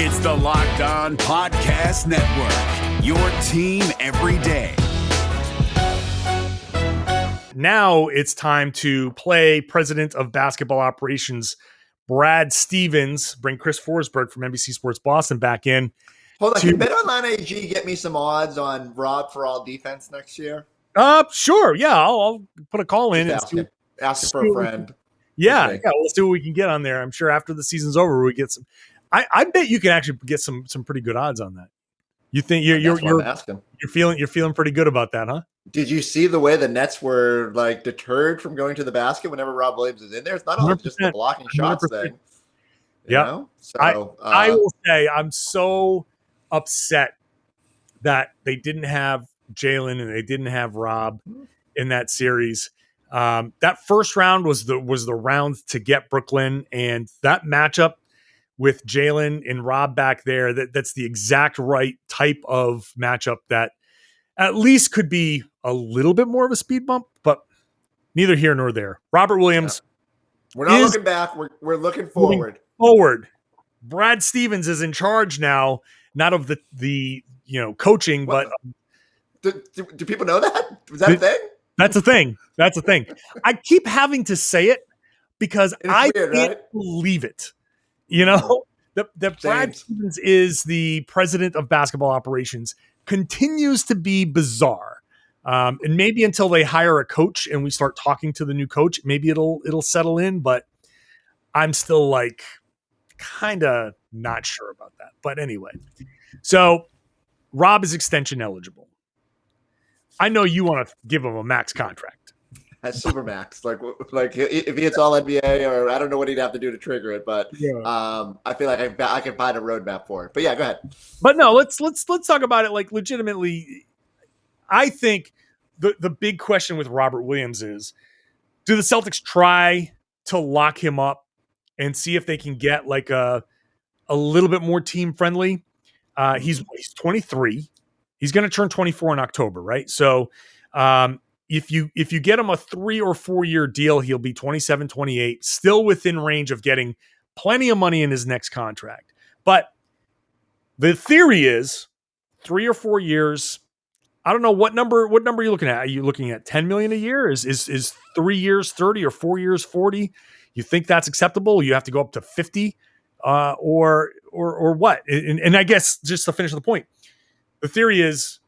It's the Locked On Podcast Network, your team every day. Now it's time to play President of Basketball Operations Brad Stevens, bring Chris Forsberg from NBC Sports Boston back in. Hold on, can BetOnline AG get me some odds on Rob for all defense next year? Sure. Yeah, I'll put a call in. Ask him for a friend. Yeah, we'll see what we can get on there. I'm sure after the season's over, we get some. I bet you can actually get some pretty good odds on that. You think you're feeling pretty good about that, huh? Did you see the way the Nets were like deterred from going to the basket whenever Rob Williams is in there? It's not only just the blocking shots 100%. Thing. Yeah. So I will say I'm so upset that they didn't have Jalen and they didn't have Rob in that series. That first round was the round to get Brooklyn, and that matchup with Jalen and Rob back there, that's the exact right type of matchup that at least could be a little bit more of a speed bump, but neither here nor there. Robert Williams. Yeah. We're not looking back. We're looking forward. Brad Stevens is in charge now, not of the coaching, but do people know that? Was that a thing? That's a thing. That's a thing. I keep having to say it because I can't believe it. The Brad Stevens is the president of basketball operations, continues to be bizarre. And maybe until they hire a coach and we start talking to the new coach, maybe it'll settle in, but I'm still like kind of not sure about that. But anyway, so Rob is extension eligible. I know you want to give him a max contract. That's super max. Like if he hits all NBA, or I don't know what he'd have to do to trigger it, but I feel like I can find a roadmap for it. But yeah, go ahead. But no, let's talk about it like legitimately. I think the big question with Robert Williams is, do the Celtics try to lock him up and see if they can get like a little bit more team friendly? He's 23. He's going to turn 24 in October, right? So if you get him a 3 or 4 year deal, he'll be 27, 28, still within range of getting plenty of money in his next contract. But the theory is 3 or 4 years. I don't know what number are you looking at? Are you looking at 10 million a year? Is 3 years 30 or 4 years 40? You think that's acceptable? You have to go up to 50 or what? And I guess just to finish the point, the theory is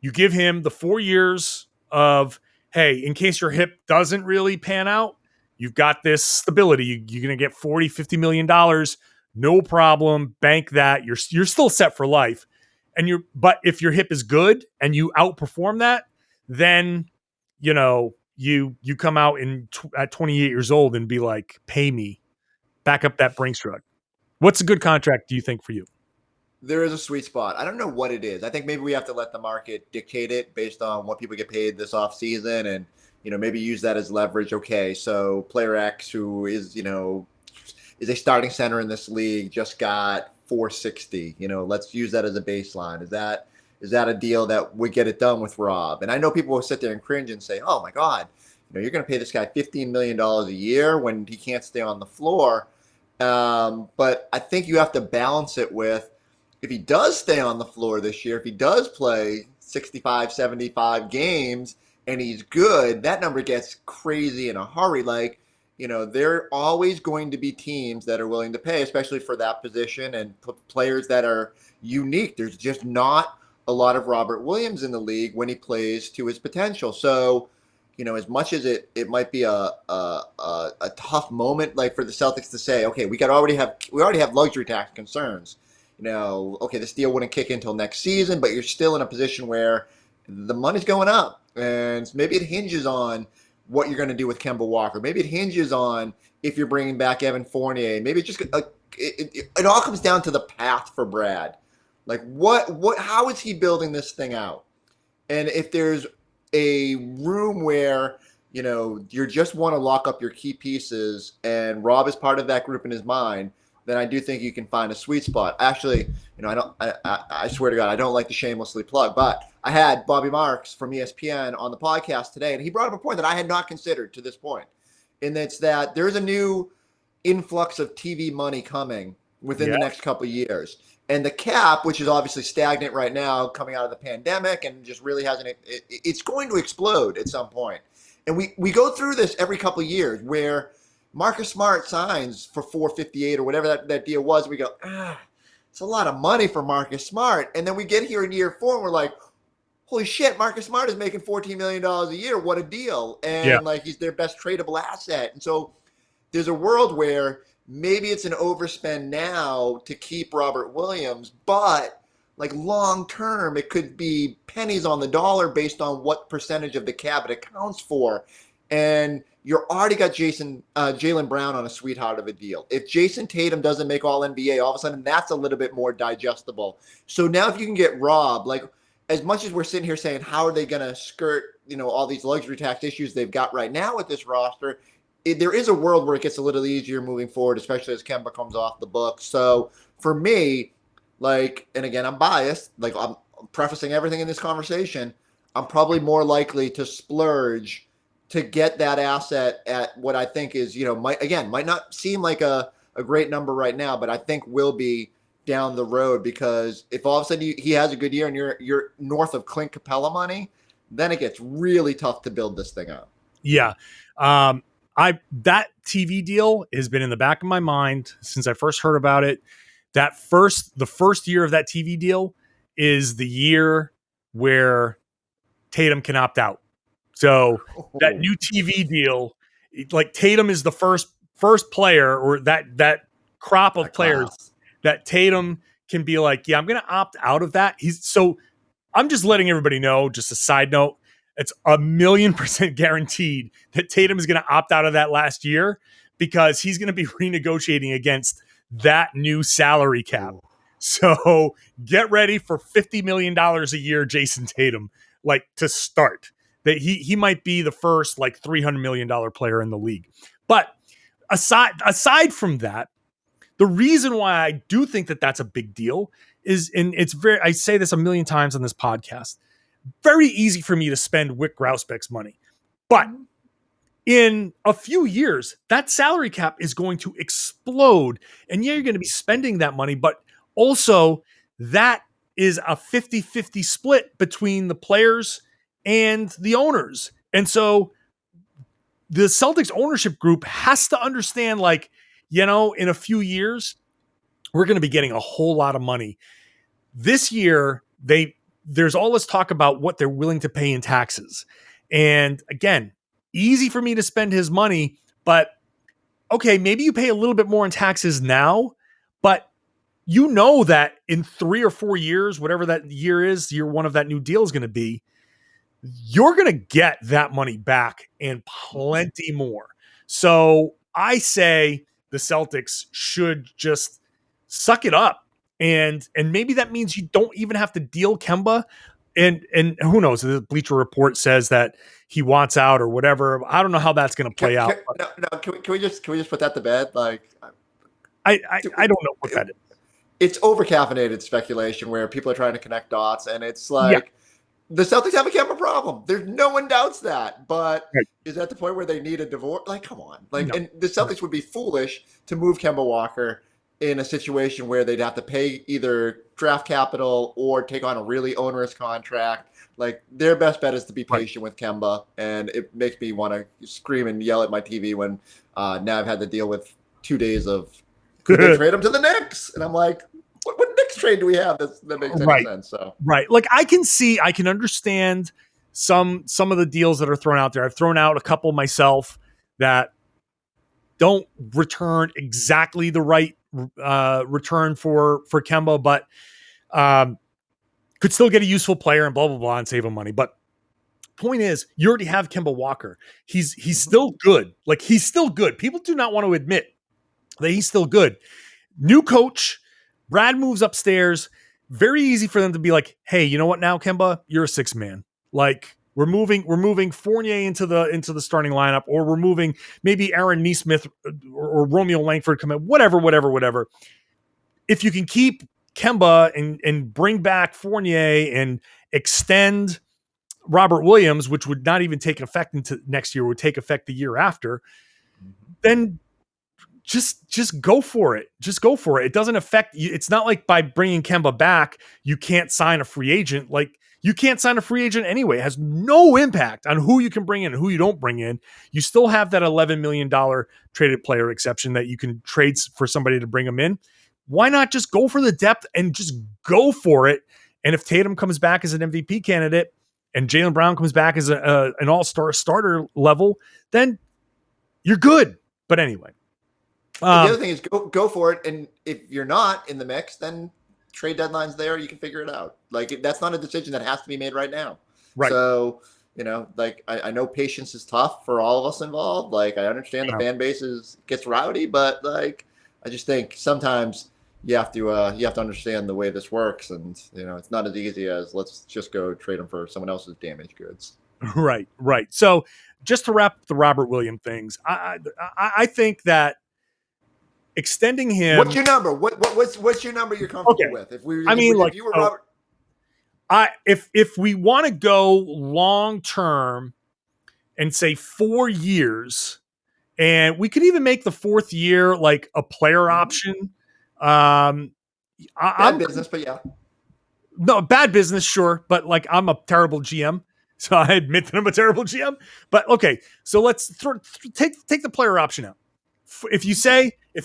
you give him the 4 years of, hey, in case your hip doesn't really pan out, you've got this stability. You're going to get $40-50 million. No problem. Bank that. You're still set for life. But if your hip is good and you outperform that, then, you come out at 28 years old and be like, pay me, back up that Brinks truck. What's a good contract, do you think, for you? There is a sweet spot. I don't know what it is. I think maybe we have to let the market dictate it based on what people get paid this off season, and maybe use that as leverage. Okay, so player X, who is a starting center in this league, just got $460. Let's use that as a baseline. Is that a deal that would get it done with Rob? And I know people will sit there and cringe and say, "Oh my God, you're going to pay this guy $15 million a year when he can't stay on the floor." But I think you have to balance it with, if he does stay on the floor this year, if he does play 65, 75 games and he's good, that number gets crazy in a hurry. Like, there are always going to be teams that are willing to pay, especially for that position, and players that are unique. There's just not a lot of Robert Williams in the league when he plays to his potential. So, as much as it might be a tough moment, like for the Celtics to say, okay, we already have luxury tax concerns. Okay, this deal wouldn't kick in until next season, but you're still in a position where the money's going up, and maybe it hinges on what you're going to do with Kemba Walker. Maybe it hinges on if you're bringing back Evan Fournier. Maybe it just it all comes down to the path for Brad. Like how is he building this thing out? And if there's a room where you just want to lock up your key pieces, and Rob is part of that group in his mind, then I do think you can find a sweet spot. Actually, I swear to God, I don't like to shamelessly plug, but I had Bobby Marks from ESPN on the podcast today, and he brought up a point that I had not considered to this point. And it's that there's a new influx of TV money coming within the next couple of years. And the cap, which is obviously stagnant right now coming out of the pandemic and just really hasn't, it's going to explode at some point. And we go through this every couple of years where Marcus Smart signs for $458 or whatever that deal was. We go, it's a lot of money for Marcus Smart. And then we get here in year 4 and we're like, holy shit, Marcus Smart is making $14 million a year. What a deal. And like, he's their best tradable asset. And so there's a world where maybe it's an overspend now to keep Robert Williams, but like long term, it could be pennies on the dollar based on what percentage of the cap it accounts for. And you're already got Jaylen Brown on a sweetheart of a deal. If Jason Tatum doesn't make all NBA, all of a sudden that's a little bit more digestible. So now if you can get Rob, like as much as we're sitting here saying, how are they going to skirt, all these luxury tax issues they've got right now with this roster, there is a world where it gets a little easier moving forward, especially as Kemba comes off the book. So for me, like, and again, I'm biased, like I'm prefacing everything in this conversation, I'm probably more likely to splurge to get that asset at what I think is, might not seem like a great number right now, but I think will be down the road, because if all of a sudden he has a good year and you're north of Clint Capella money, then it gets really tough to build this thing up. Yeah. That TV deal has been in the back of my mind since I first heard about it. The first year of that TV deal is the year where Tatum can opt out. So that new TV deal, like Tatum is the first player, or that crop of players that Tatum can be like, yeah, I'm going to opt out of that. So I'm just letting everybody know, just a side note, it's 1,000,000% guaranteed that Tatum is going to opt out of that last year, because he's going to be renegotiating against that new salary cap. Ooh. So get ready for $50 million a year, Jason Tatum, like to start. That he might be the first like $300 million player in the league. But aside from that, the reason why I do think that that's a big deal is, and I say this 1,000,000 times on this podcast, very easy for me to spend Wyc Grousbeck's money. But in a few years, that salary cap is going to explode. And yeah, you're going to be spending that money, but also that is a 50-50 split between the players and the owners. And so the Celtics ownership group has to understand, like, in a few years, we're going to be getting a whole lot of money. This year, there's all this talk about what they're willing to pay in taxes. And again, easy for me to spend his money, but okay, maybe you pay a little bit more in taxes now, but that in 3 or 4 years, whatever that year is, year 1 of that new deal is going to be, you're going to get that money back and plenty more. So I say the Celtics should just suck it up. And maybe that means you don't even have to deal Kemba. And who knows? The Bleacher Report says that he wants out or whatever. I don't know how that's going to play out. Can we just put that to bed? Like, I don't know what that is. It's over-caffeinated speculation where people are trying to connect dots, and it's like, the Celtics have a Kemba problem. There's no one doubts that, but is that the point where they need a divorce? Like, come on. Like, no. And the Celtics would be foolish to move Kemba Walker in a situation where they'd have to pay either draft capital or take on a really onerous contract. Like, their best bet is to be patient with Kemba, and it makes me want to scream and yell at my TV when now I've had to deal with 2 days of could they trade him to the Knicks? And I'm like, what Knicks trade do we have that makes any sense? So like I can understand some of the deals that are thrown out there. I've thrown out a couple myself that don't return exactly the right return for Kemba, but could still get a useful player and blah blah blah and save him money. But point is, you already have Kemba Walker. He's still good. Like, he's still good. People do not want to admit that he's still good. New coach. Brad moves upstairs. Very easy for them to be like, hey, you know what now, Kemba? You're a 6 man. Like, we're moving Fournier into the starting lineup, or we're moving maybe Aaron Nesmith or Romeo Langford come in, whatever. If you can keep Kemba and bring back Fournier and extend Robert Williams, which would not even take effect into next year, would take effect the year after, then just go for it. Just go for it. It doesn't affect you. It's not like by bringing Kemba back, you can't sign a free agent. Like, you can't sign a free agent anyway. It has no impact on who you can bring in and who you don't bring in. You still have that $11 million traded player exception that you can trade for somebody to bring them in. Why not just go for the depth and just go for it? And if Tatum comes back as an MVP candidate and Jaylen Brown comes back as an all-star starter level, then you're good. But anyway. The other thing is go for it. And if you're not in the mix, then trade deadline's there. You can figure it out. Like, that's not a decision that has to be made right now. Right. So, like, I know patience is tough for all of us involved. Like, I understand the fan base gets rowdy, but like, I just think sometimes you have to understand the way this works. And, it's not as easy as let's just go trade them for someone else's damaged goods. Right. So just to wrap up the Robert Williams things, I think that extending him. What's your number? What's your number you're comfortable with? If you were Robert, if we want to go long term and say 4 years, and we could even make the fourth year like a player option. Bad business, but yeah. No, bad business, sure, but like, I'm a terrible GM. So I admit that I'm a terrible GM, but okay. So let's take the player option out. If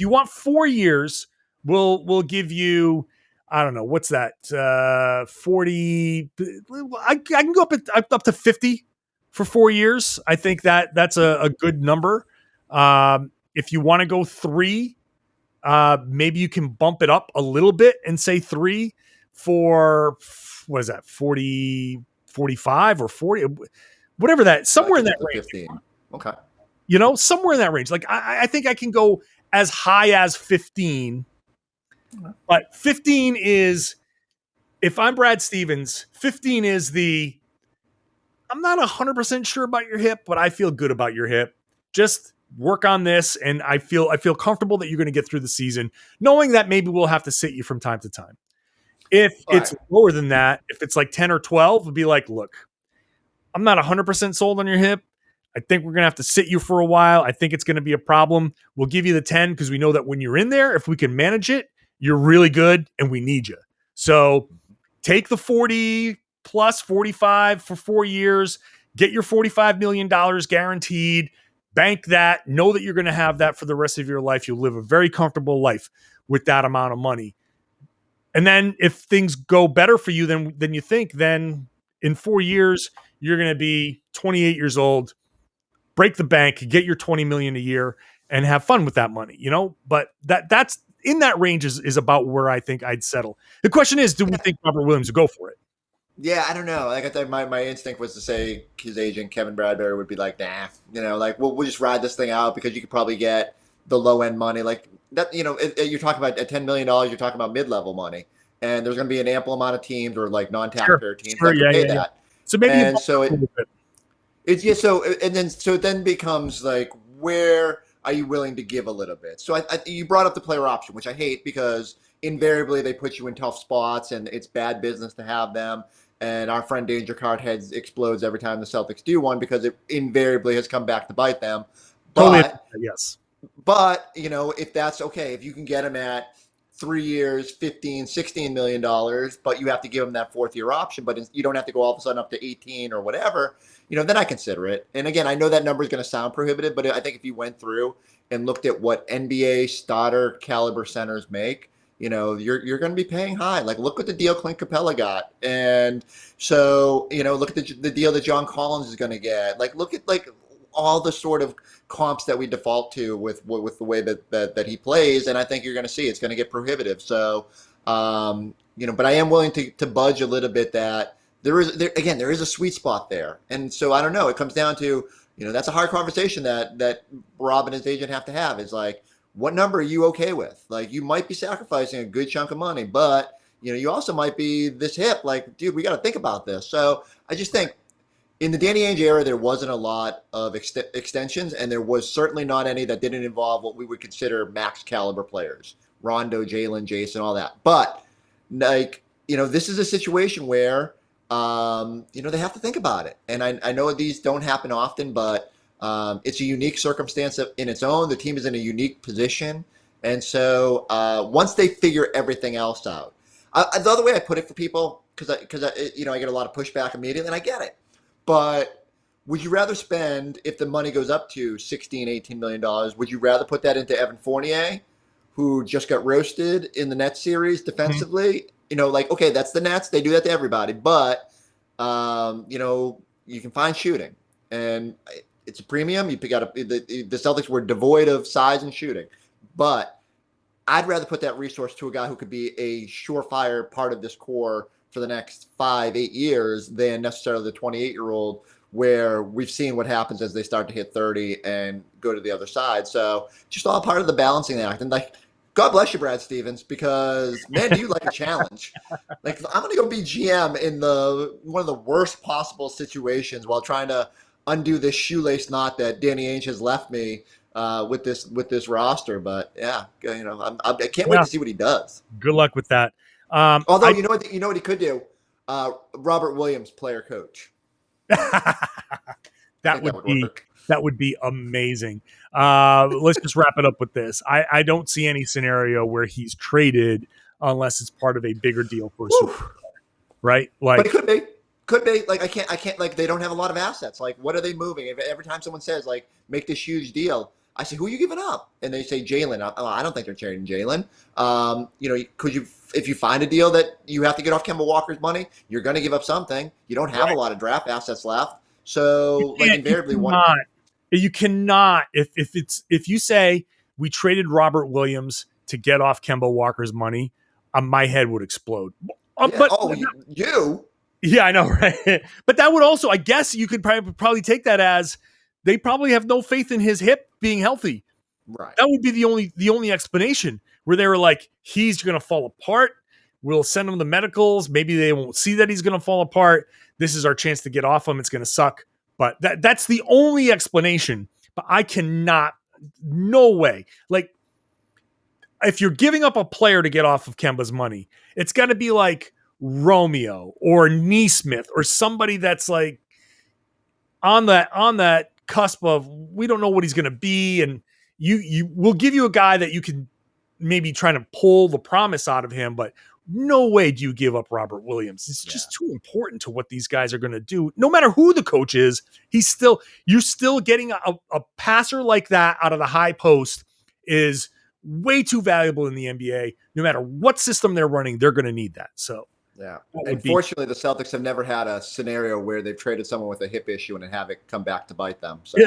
you want 4 years, we'll give you, I don't know, what's that? 40. I can go up to 50 for 4 years. I think that's a good number. If you want to go 3, maybe you can bump it up a little bit and say 3 for, what is that? 40, 45 or 40, whatever that, somewhere in that range. 15. Okay. Somewhere in that range. Like, I think I can go as high as 15, but 15 is, if I'm Brad Stevens, 15 is I'm not 100% sure about your hip, but I feel good about your hip. Just work on this. And I feel comfortable that you're going to get through the season, knowing that maybe we'll have to sit you from time to time. If it's lower than that, if it's like 10 or 12, it'd be like, look, I'm not 100% sold on your hip. I think we're going to have to sit you for a while. I think it's going to be a problem. We'll give you the 10 because we know that when you're in there, if we can manage it, you're really good and we need you. So take the 40 plus 45 for 4 years, get your $45 million guaranteed, bank that, know that you're going to have that for the rest of your life. You'll live a very comfortable life with that amount of money. And then if things go better for you than you think, then in 4 years, you're going to be 28 years old, break the bank, get your $20 million a year and have fun with that money, but that's in that range is about where I think I'd settle. The question is, do we think Robert Williams would go for it? Yeah, I don't know. Like I thought, my instinct was to say his agent, Kevin Bradbury, would be like, nah, like we'll just ride this thing out because you could probably get the low end money. Like that, you're talking about at $10 million, you're talking about mid-level money. And there's going to be an ample amount of teams or like non-taxpayer teams that can pay that. So maybe it then becomes like, where are you willing to give a little bit? So you brought up the player option, which I hate because invariably they put you in tough spots and it's bad business to have them. And our friend Danger Card Heads explodes every time the Celtics do one because it invariably has come back to bite them. But, yes. But, if that's okay, if you can get them at 3 years, $15, $16 million, but you have to give them that fourth year option, but you don't have to go all of a sudden up to 18 or whatever, then I consider it. And again, I know that number is going to sound prohibitive, but I think if you went through and looked at what NBA starter caliber centers make, you're going to be paying high. Like, look at the deal Clint Capella got. And so, look at the deal that John Collins is going to get. Like, look at like all the sort of comps that we default to with the way that he plays. And I think you're going to see it's going to get prohibitive. So, but I am willing to budge a little bit that there is a sweet spot there. And so I don't know, it comes down to, that's a hard conversation that Rob and his agent have to have. Is like, what number are you okay with? Like, you might be sacrificing a good chunk of money, but you also might be this hip. Like, dude, we got to think about this. So I just think in the Danny Ainge era, there wasn't a lot of extensions, and there was certainly not any that didn't involve what we would consider max caliber players, Rondo, Jalen, Jason, all that. But like, this is a situation where, they have to think about it. And I know these don't happen often, but It's a unique circumstance in its own. The team is in a unique position. And so once they figure everything else out, the other way I put it for people, because I get a lot of pushback immediately, and I get it. But would you rather spend, if the money goes up to $16, $18 million, would you rather put that into Evan Fournier, who just got roasted in the Nets series defensively? Okay, that's the Nets. They do that to everybody. But, you can find shooting. And it's a premium. You pick out the Celtics were devoid of size and shooting. But I'd rather put that resource to a guy who could be a surefire part of this core for the next 5-8 years than necessarily the 28-year-old, where we've seen what happens as they start to hit 30 and go to the other side. So just all part of the balancing act. And God bless you, Brad Stevens, because man, do you like a challenge? I'm going to go be GM in one of the worst possible situations while trying to undo this shoelace knot that Danny Ainge has left me with this roster. But yeah, I can't wait to see what he does. Good luck with that. Although you know what he could do, Robert Williams, player coach. that would be amazing. Let's just wrap it up with this. I don't see any scenario where he's traded unless it's part of a bigger deal for a superstar, right? But it could be. I can't. They don't have a lot of assets. What are they moving? Every time someone says make this huge deal, I say, who are you giving up? And they say Jalen. I don't think they're trading Jalen. Could you? If you find a deal that you have to get off Kemba Walker's money, you're going to give up something. You don't have a lot of draft assets left. So invariably you cannot if you say we traded Robert Williams to get off Kemba Walker's money, my head would explode. Yeah, I know, right? But that would also, I guess you could probably take that as they probably have no faith in his hip being healthy. Right. That would be the only explanation, where they were like, he's going to fall apart. We'll send him the medicals. Maybe they won't see that he's going to fall apart. This is our chance to get off him. It's going to suck. But that's the only explanation. But I cannot, no way. If you're giving up a player to get off of Kemba's money, it's got to be like Romeo or Neesmith or somebody that's on that cusp of, we don't know what he's going to be, and you will give you a guy that you can maybe try to pull the promise out of him, but no way do you give up Robert Williams. It's just too important to what these guys are going to do. No matter who the coach is, you're still getting a passer like that out of the high post is way too valuable in the NBA. No matter what system they're running, they're going to need that. So yeah. Unfortunately, the Celtics have never had a scenario where they've traded someone with a hip issue and have it come back to bite them. So.